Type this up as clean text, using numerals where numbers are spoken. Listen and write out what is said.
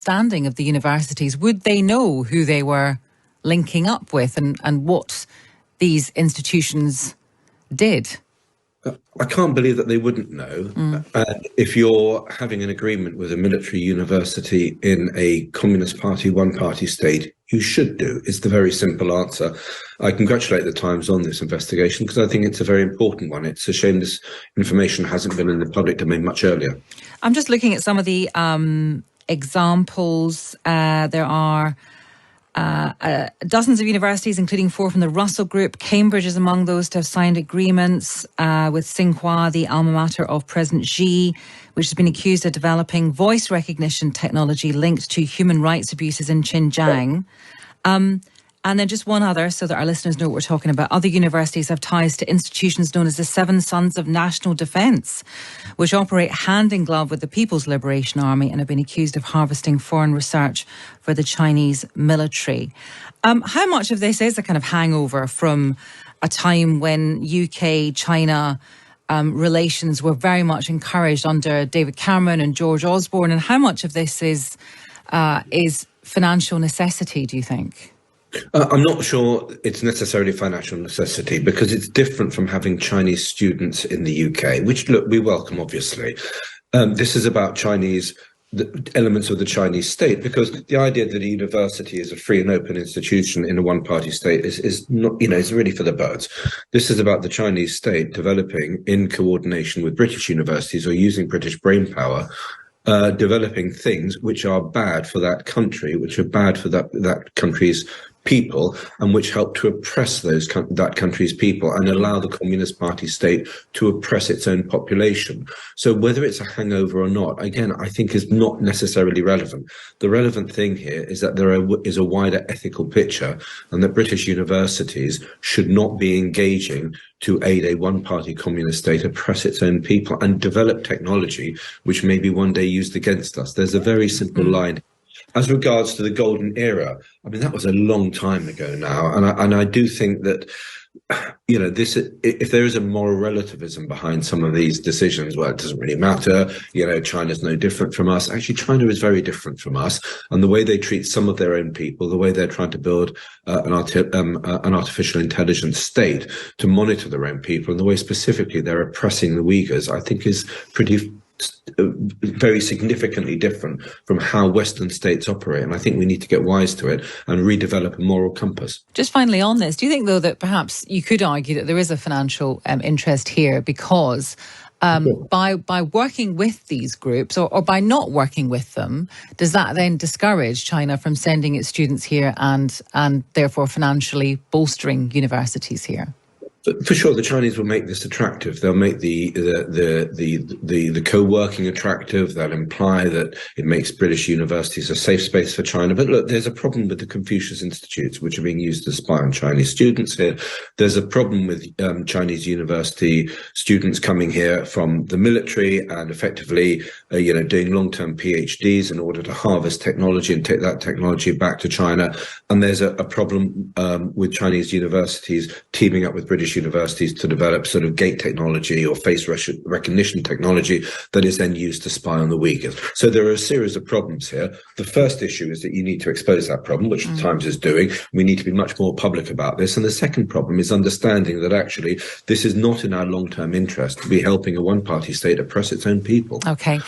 understanding of the universities? Would they know who they were linking up with and what these institutions did? I can't believe that they wouldn't know. If you're having an agreement with a military university in a Communist Party, one-party state, you should do. It's the very simple answer. I congratulate the Times on this investigation because I think it's a very important one. It's a shame this information hasn't been in the public domain much earlier. I'm just looking at some of the examples. There are dozens of universities, including 4 from the Russell Group. Cambridge is among those to have signed agreements with Tsinghua, the alma mater of President Xi, which has been accused of developing voice recognition technology linked to human rights abuses in Xinjiang. And then just one other, so that our listeners know what we're talking about. Other universities have ties to institutions known as the Seven Sons of National Defence, which operate hand in glove with the People's Liberation Army and have been accused of harvesting foreign research for the Chinese military. How much of this is a kind of hangover from a time when UK-China relations were very much encouraged under David Cameron and George Osborne, and how much of this is financial necessity, do you think? I'm not sure it's necessarily financial necessity because it's different from having Chinese students in the UK, which, look, we welcome, obviously. This is about the elements of the Chinese state, because the idea that a university is a free and open institution in a one-party state is not, is really for the birds. This is about the Chinese state developing in coordination with British universities or using British brainpower, developing things which are bad for that country, which are bad for that country's people, and which help to oppress that country's people and allow the Communist Party state to oppress its own population. So whether it's a hangover or not, again, I think is not necessarily relevant. The relevant thing here is that there is a wider ethical picture, and that British universities should not be engaging to aid a one-party communist state oppress its own people and develop technology which may be one day used against us. There's a very simple line. As regards to the golden era, I mean, that was a long time ago now. And I do think that, if there is a moral relativism behind some of these decisions, well, it doesn't really matter. China's no different from us. Actually, China is very different from us. And the way they treat some of their own people, the way they're trying to build an artificial intelligence state to monitor their own people, and the way specifically they're oppressing the Uyghurs, I think is very significantly different from how Western states operate. And I think we need to get wise to it and redevelop a moral compass. Just finally on this, do you think, though, that perhaps you could argue that there is a financial interest here because by working with these groups or by not working with them, does that then discourage China from sending its students here and therefore financially bolstering universities here? For sure, the Chinese will make this attractive. They'll make the co-working attractive. They'll imply that it makes British universities a safe space for China. But look, there's a problem with the Confucius Institutes, which are being used to spy on Chinese students here. There's a problem with Chinese university students coming here from the military and effectively, doing long-term PhDs in order to harvest technology and take that technology back to China. And there's a problem with Chinese universities teaming up with British universities to develop sort of gate technology or face recognition technology that is then used to spy on the Uyghurs. So there are a series of problems here. The first issue is that you need to expose that problem, which the Times is doing. We need to be much more public about this. And the second problem is understanding that actually this is not in our long-term interest to be helping a one-party state oppress its own people. Okay.